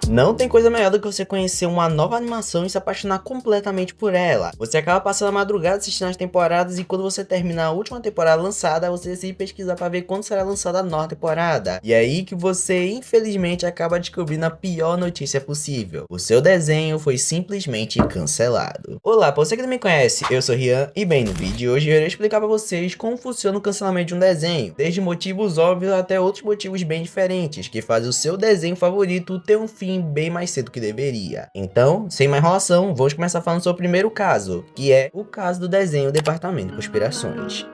Não tem coisa melhor do que você conhecer uma nova animação e se apaixonar completamente por ela. Você acaba passando a madrugada assistindo as temporadas e quando você termina a última temporada lançada, você decide pesquisar para ver quando será lançada a nova temporada. E é aí que você, infelizmente, acaba descobrindo a pior notícia possível. O seu desenho foi simplesmente cancelado. Olá, para você que não me conhece, eu sou Rian e bem, no vídeo de hoje eu irei explicar para vocês como funciona o cancelamento de um desenho, desde motivos óbvios até outros motivos bem diferentes, que fazem o seu desenho favorito ter um fim bem mais cedo que deveria. Então, sem mais enrolação, vamos começar falando sobre o primeiro caso, que é o caso do desenho Departamento de Conspirações.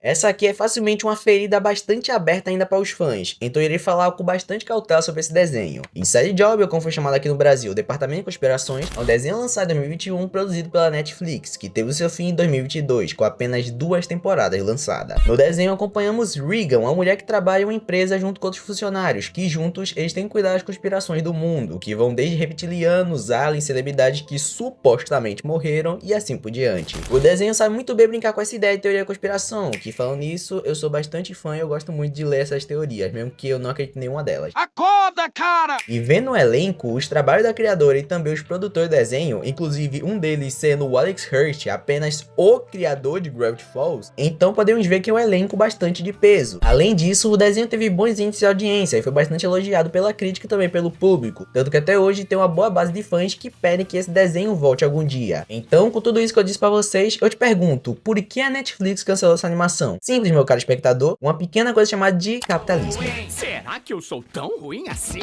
Essa aqui é facilmente uma ferida bastante aberta ainda para os fãs, então eu irei falar com bastante cautela sobre esse desenho. Inside Job, ou como foi chamado aqui no Brasil, Departamento de Conspirações, é um desenho lançado em 2021, produzido pela Netflix, que teve o seu fim em 2022, com apenas 2 temporadas lançadas. No desenho acompanhamos Regan, uma mulher que trabalha em uma empresa junto com outros funcionários, que juntos eles têm que cuidar das conspirações do mundo, que vão desde reptilianos, aliens, celebridades que supostamente morreram e assim por diante. O desenho sabe muito bem brincar com essa ideia de teoria da conspiração, que falando nisso, eu sou bastante fã e eu gosto muito de ler essas teorias, mesmo que eu não acredite em nenhuma delas. Acorda, cara! E vendo o elenco, os trabalhos da criadora e também os produtores do desenho, inclusive um deles sendo o Alex Hirsch, apenas o criador de Gravity Falls, então podemos ver que é um elenco bastante de peso. Além disso, o desenho teve bons índices de audiência e foi bastante elogiado pela crítica e também pelo público, tanto que até hoje tem uma boa base de fãs que pedem que esse desenho volte algum dia. Então, com tudo isso que eu disse pra vocês, eu te pergunto, por que a Netflix cancelou essa animação? Simples, meu caro espectador, uma pequena coisa chamada de capitalismo. Será que eu sou tão ruim assim?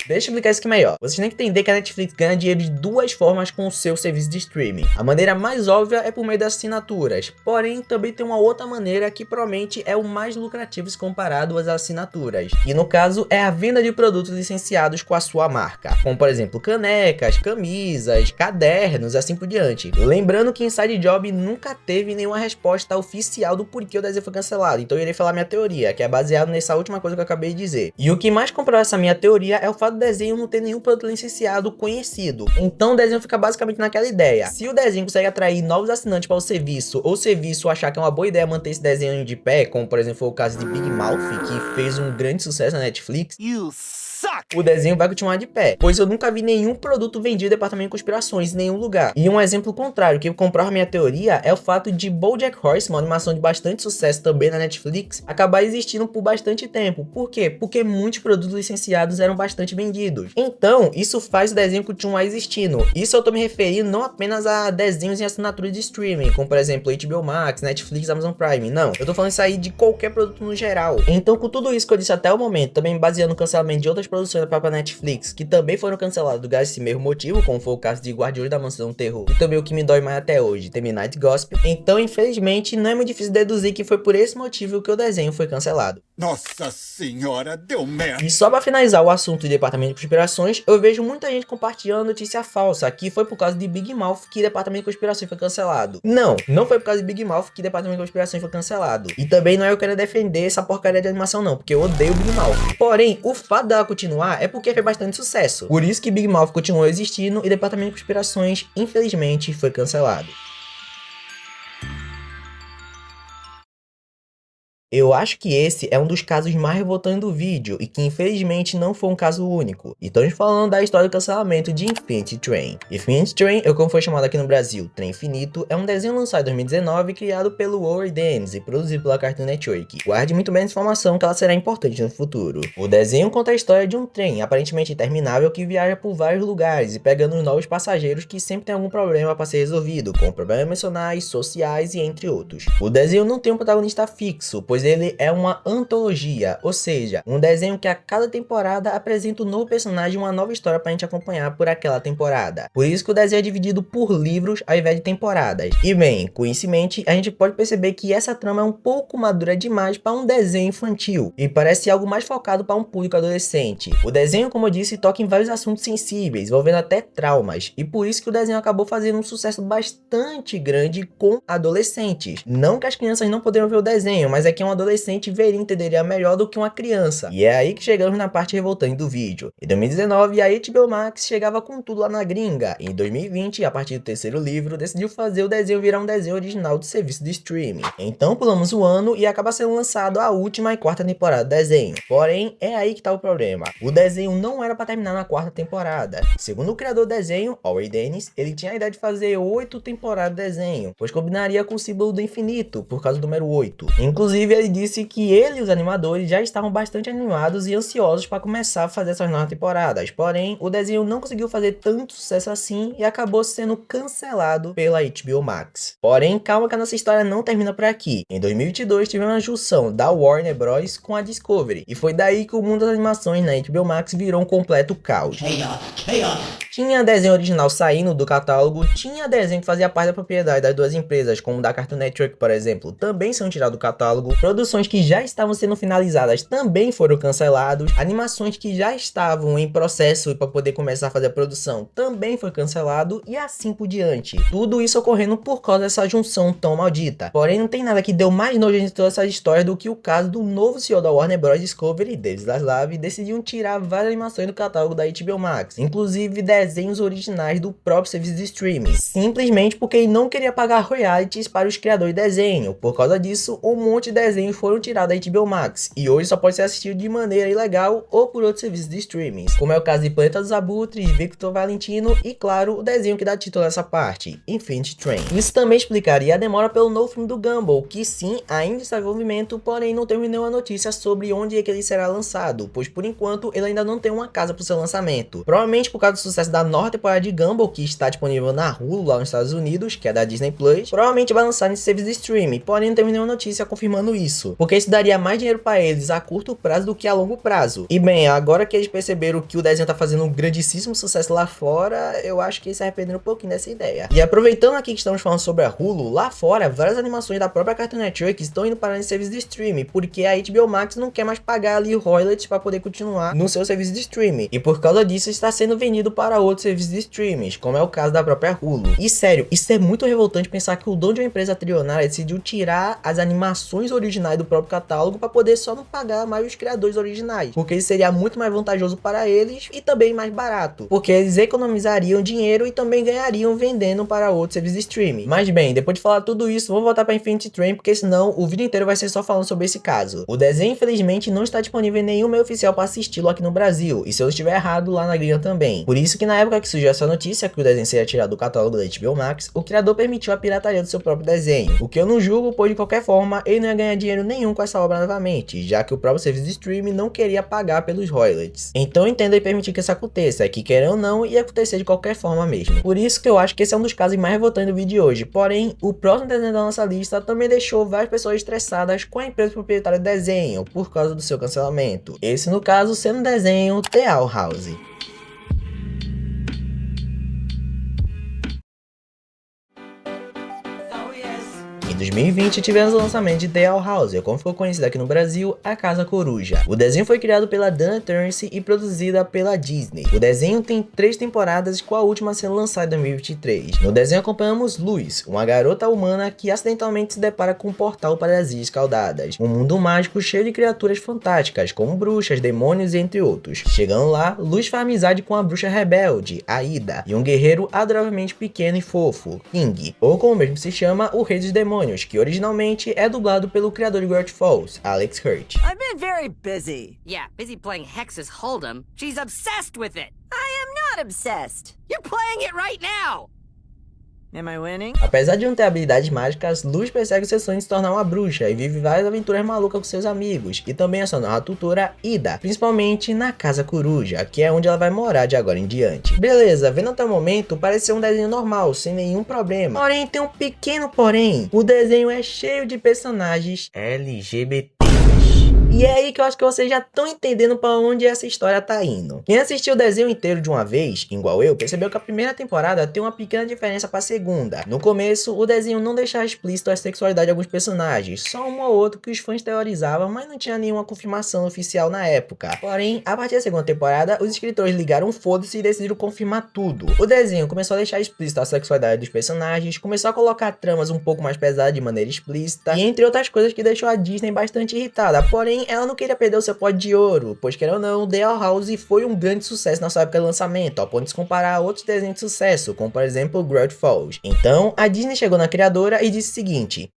Deixa eu explicar isso aqui melhor. Vocês têm que entender que a Netflix ganha dinheiro de duas formas com o seu serviço de streaming. A maneira mais óbvia é por meio das assinaturas, porém também tem uma outra maneira que provavelmente é o mais lucrativo se comparado às assinaturas. E no caso é a venda de produtos licenciados com a sua marca, como por exemplo canecas, camisas, cadernos, assim por diante. Lembrando que Inside Job nunca teve nenhuma resposta oficial do porquê o desenho foi cancelado, então eu irei falar minha teoria, que é baseado nessa última coisa que eu acabei de dizer. E o que mais comprova essa minha teoria é o fato do desenho não ter nenhum produto licenciado conhecido. Então o desenho fica basicamente naquela ideia. Se o desenho consegue atrair novos assinantes para o serviço, ou o serviço achar que é uma boa ideia manter esse desenho de pé, como por exemplo foi o caso de Big Mouth, que fez um grande sucesso na Netflix, o desenho vai continuar de pé, pois eu nunca vi nenhum produto vendido no Departamento de Conspirações em nenhum lugar. E um exemplo contrário que comprova minha teoria é o fato de BoJack Horseman, uma animação de bastante sucesso também na Netflix, acabar existindo por bastante tempo. Por quê? Porque muitos produtos licenciados eram bastante vendidos. Então, isso faz o desenho continuar existindo. Isso eu tô me referindo não apenas a desenhos em assinatura de streaming, como por exemplo HBO Max, Netflix, Amazon Prime. Não, eu tô falando isso aí de qualquer produto no geral. Então, com tudo isso que eu disse até o momento, também baseando no cancelamento de outras produções da própria Netflix, que também foram canceladas graças a esse mesmo motivo, como foi o caso de Guardiões da Mansão do Terror, e também o que me dói mais até hoje, The Midnight Gospel. Então, infelizmente, não é muito difícil deduzir que foi por esse motivo que o desenho foi cancelado. Nossa senhora, deu merda! E só pra finalizar o assunto do Departamento de Conspirações, eu vejo muita gente compartilhando notícia falsa, que foi por causa de Big Mouth que Departamento de Conspirações foi cancelado. Não, não foi por causa de Big Mouth que Departamento de Conspirações foi cancelado. E também não é eu querer defender essa porcaria de animação não, porque eu odeio Big Mouth. Porém, o fato dela continuar é porque fez bastante sucesso. Por isso que Big Mouth continuou existindo e Departamento de Conspirações, infelizmente, foi cancelado. Eu acho que esse é um dos casos mais revoltantes do vídeo e que infelizmente não foi um caso único. E estamos falando da história do cancelamento de Infinity Train. Infinity Train, ou como foi chamado aqui no Brasil, Trem Infinito, é um desenho lançado em 2019 criado pelo Howard Deans e produzido pela Cartoon Network. Guarde muito bem essa informação que ela será importante no futuro. O desenho conta a história de um trem aparentemente interminável que viaja por vários lugares e pegando novos passageiros que sempre tem algum problema para ser resolvido, como problemas emocionais, sociais e entre outros. O desenho não tem um protagonista fixo, pois ele é uma antologia, ou seja, um desenho que a cada temporada apresenta um novo personagem e uma nova história pra gente acompanhar por aquela temporada. Por isso que o desenho é dividido por livros ao invés de temporadas. E bem, com isso em mente, a gente pode perceber que essa trama é um pouco madura demais para um desenho infantil e parece algo mais focado para um público adolescente. O desenho, como eu disse, toca em vários assuntos sensíveis, envolvendo até traumas, e por isso que o desenho acabou fazendo um sucesso bastante grande com adolescentes. Não que as crianças não poderiam ver o desenho, mas é que é um adolescente veria e entenderia melhor do que uma criança. E é aí que chegamos na parte revoltante do vídeo. Em 2019, a HBO Max chegava com tudo lá na gringa. E em 2020, a partir do terceiro livro, decidiu fazer o desenho virar um desenho original do serviço de streaming. Então pulamos o ano e acaba sendo lançado a última e quarta temporada do desenho. Porém, é aí que tá o problema. O desenho não era para terminar na quarta temporada. Segundo o criador do desenho, Howard Dennis, ele tinha a ideia de fazer 8 temporadas de desenho, pois combinaria com o símbolo do infinito, por causa do número 8. Inclusive, ele disse que ele e os animadores já estavam bastante animados e ansiosos para começar a fazer essas novas temporadas. Porém, o desenho não conseguiu fazer tanto sucesso assim e acabou sendo cancelado pela HBO Max. Porém, calma que a nossa história não termina por aqui. Em 2022, tivemos a junção da Warner Bros. Com a Discovery, e foi daí que o mundo das animações na HBO Max virou um completo caos. Tinha desenho original saindo do catálogo, tinha desenho que fazia parte da propriedade das duas empresas, como da Cartoon Network, por exemplo, também são tirados do catálogo. Produções que já estavam sendo finalizadas também foram cancelados. Animações que já estavam em processo para poder começar a fazer a produção também foi cancelado, e assim por diante. Tudo isso ocorrendo por causa dessa junção tão maldita. Porém, não tem nada que deu mais nojo em todas essas histórias do que o caso do novo CEO da Warner Bros. Discovery, David Zaslav, decidiu tirar várias animações do catálogo da HBO Max, inclusive desenhos originais do próprio serviço de streaming, simplesmente porque ele não queria pagar royalties para os criadores de desenho. Por causa disso, um monte de desenhos foram tirados da HBO Max, e hoje só pode ser assistido de maneira ilegal ou por outros serviços de streaming, como é o caso de Planeta dos Abutres, Victor Valentino e, claro, o desenho que dá título a essa parte, Infinity Train. Isso também explicaria a demora pelo novo filme do Gumball, que sim, ainda está em desenvolvimento, porém não temos nenhuma notícia sobre onde é que ele será lançado, pois por enquanto ele ainda não tem uma casa para o seu lançamento. Provavelmente por causa do sucesso da nova temporada de Gumball, que está disponível na Hulu lá nos Estados Unidos, que é da Disney Plus, provavelmente vai lançar nesse serviço de streaming, porém não temos nenhuma notícia confirmando isso, porque isso daria mais dinheiro para eles a curto prazo do que a longo prazo. E bem, agora que eles perceberam que o desenho tá fazendo um grandíssimo sucesso lá fora, eu acho que eles se arrependeram um pouquinho dessa ideia. E aproveitando aqui que estamos falando sobre a Hulu, lá fora várias animações da própria Cartoon Network estão indo para esse serviço de streaming, porque a HBO Max não quer mais pagar ali royalties para poder continuar no seu serviço de streaming, e por causa disso está sendo vendido para outros serviços de streaming, como é o caso da própria Hulu. E sério, isso é muito revoltante pensar que o dono de uma empresa trilionária decidiu tirar as animações originais do próprio catálogo para poder só não pagar mais os criadores originais, porque isso seria muito mais vantajoso para eles e também mais barato, porque eles economizariam dinheiro e também ganhariam vendendo para outros serviços de streaming. Mas bem, depois de falar tudo isso, vamos voltar para Infinity Train, porque senão o vídeo inteiro vai ser só falando sobre esse caso. O desenho infelizmente não está disponível em nenhum meio oficial para assisti-lo aqui no Brasil, e se eu estiver errado, lá na gringa também. Por isso que na época que surgiu essa notícia que o desenho seria tirado do catálogo da HBO Max, o criador permitiu a pirataria do seu próprio desenho, o que eu não julgo, pois de qualquer forma ele não ia ganhar dinheiro nenhum com essa obra novamente, já que o próprio serviço de streaming não queria pagar pelos royalties. Então eu entendo e permitir que isso aconteça, que querendo ou não, ia acontecer de qualquer forma mesmo. Por isso que eu acho que esse é um dos casos mais revoltantes do vídeo de hoje. Porém, o próximo desenho da nossa lista também deixou várias pessoas estressadas com a empresa proprietária do desenho, por causa do seu cancelamento. Esse no caso sendo o desenho The Owl House. Em 2020 tivemos o lançamento de The Owl House, ou como ficou conhecida aqui no Brasil, A Casa Coruja. O desenho foi criado pela Dana Turner e produzida pela Disney. O desenho tem 3 temporadas, com a última sendo lançada em 2023. No desenho acompanhamos Luz, uma garota humana que acidentalmente se depara com um portal para as Ilhas Escaldadas, um mundo mágico cheio de criaturas fantásticas, como bruxas, demônios e entre outros. Chegando lá, Luz faz amizade com a bruxa rebelde, Aida, e um guerreiro adoravelmente pequeno e fofo, King, ou como mesmo se chama, o Rei dos Demônios, que originalmente é dublado pelo criador de Gravity Falls, Alex Hurt. I've been very busy. Yeah, busy playing Hex's Hold'em. She's obsessed with it. I am not obsessed. You're playing it right now. Am I winning? Apesar de não ter habilidades mágicas, Luz persegue o seu sonho de se tornar uma bruxa e vive várias aventuras malucas com seus amigos, e também a sua nova tutora, Ida, principalmente na Casa Coruja, que é onde ela vai morar de agora em diante. Beleza, vendo até o momento, parece ser um desenho normal, sem nenhum problema. Porém, tem um pequeno porém. O desenho é cheio de personagens LGBT. E é aí que eu acho que vocês já estão entendendo pra onde essa história tá indo. Quem assistiu o desenho inteiro de uma vez, igual eu, percebeu que a primeira temporada tem uma pequena diferença pra segunda. No começo, o desenho não deixava explícito a sexualidade de alguns personagens, só um ou outro que os fãs teorizavam, mas não tinha nenhuma confirmação oficial na época. Porém, a partir da segunda temporada, os escritores ligaram um foda-se e decidiram confirmar tudo. O desenho começou a deixar explícito a sexualidade dos personagens, começou a colocar tramas um pouco mais pesadas de maneira explícita, e entre outras coisas que deixou a Disney bastante irritada. Porém, ela não queria perder o seu pote de ouro, pois querendo ou não, The Owl House foi um grande sucesso na sua época de lançamento, ao ponto de se comparar a outros desenhos de sucesso, como por exemplo Gravity Falls. Então, a Disney chegou na criadora e disse o seguinte: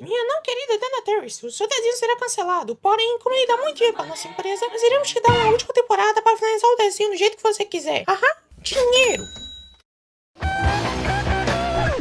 minha não querida Dana Terrace, o seu desenho será cancelado, porém, como ele dá muito dinheiro para nossa empresa, nós iremos te dar uma última temporada para finalizar o desenho do jeito que você quiser. Aham, dinheiro!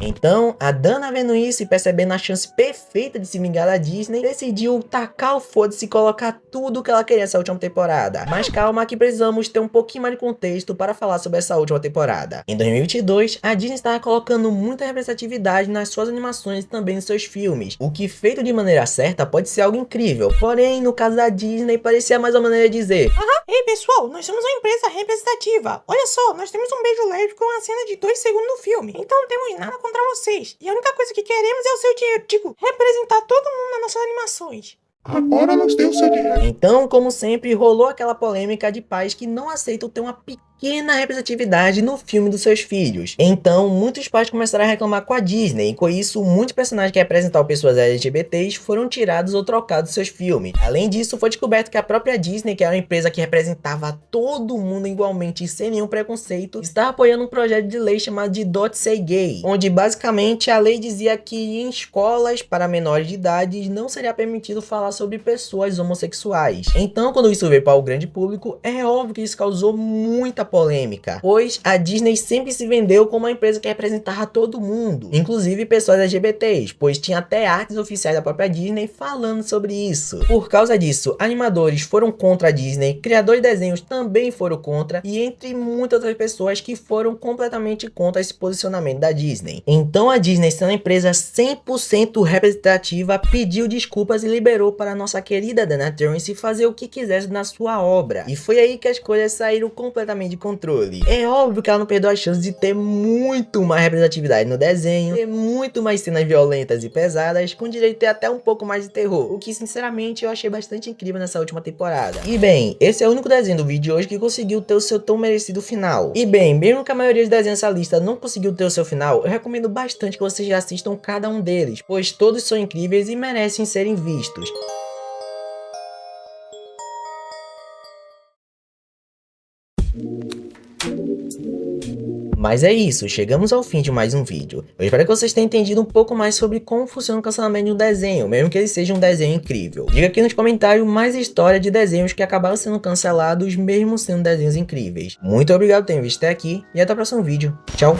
Então, a Dana vendo isso e percebendo a chance perfeita de se vingar da Disney, decidiu tacar o foda-se e colocar tudo o que ela queria nessa última temporada. Mas calma que precisamos ter um pouquinho mais de contexto para falar sobre essa última temporada. Em 2022, a Disney estava colocando muita representatividade nas suas animações e também nos seus filmes, o que feito de maneira certa pode ser algo incrível. Porém, no caso da Disney, parecia mais uma maneira de dizer: Ei pessoal, nós somos uma empresa representativa. Olha só, nós temos um beijo leve com uma cena de 2 segundos no filme. Então não temos nada contra vocês. E a única coisa que queremos é o seu dinheiro. Tipo, representar todo mundo nas nossas animações. Agora nós temos seu dinheiro. Então, como sempre, rolou aquela polêmica de pais que não aceitam ter uma pequena representatividade no filme dos seus filhos. Então, muitos pais começaram a reclamar com a Disney, e com isso, muitos personagens que representavam pessoas LGBTs foram tirados ou trocados dos seus filmes. Além disso, foi descoberto que a própria Disney, que era uma empresa que representava todo mundo igualmente e sem nenhum preconceito, estava apoiando um projeto de lei chamado de Don't Say Gay, onde basicamente a lei dizia que em escolas para menores de idade não seria permitido falar sobre pessoas homossexuais. Então, quando isso veio para o grande público, é óbvio que isso causou muita polêmica, pois a Disney sempre se vendeu como uma empresa que representava todo mundo, inclusive pessoas LGBTs, pois tinha até artes oficiais da própria Disney falando sobre isso. Por causa disso, animadores foram contra a Disney, criadores de desenhos também foram contra, e entre muitas outras pessoas que foram completamente contra esse posicionamento da Disney. Então a Disney, sendo uma empresa 100% representativa, pediu desculpas e liberou para a nossa querida Dana Terrace fazer o que quisesse na sua obra. E foi aí que as coisas saíram completamente de controle. É óbvio que ela não perdeu a chance de ter muito mais representatividade no desenho, ter muito mais cenas violentas e pesadas, com direito a ter até um pouco mais de terror, o que sinceramente eu achei bastante incrível nessa última temporada. E bem, esse é o único desenho do vídeo de hoje que conseguiu ter o seu tão merecido final. E bem, mesmo que a maioria dos desenhos dessa lista não conseguiu ter o seu final, eu recomendo bastante que vocês já assistam cada um deles, pois todos são incríveis e merecem serem vistos. Mas é isso, chegamos ao fim de mais um vídeo. Eu espero que vocês tenham entendido um pouco mais sobre como funciona o cancelamento de um desenho, mesmo que ele seja um desenho incrível. Diga aqui nos comentários mais história de desenhos que acabaram sendo cancelados mesmo sendo desenhos incríveis. Muito obrigado por terem visto até aqui e até o próximo vídeo. Tchau!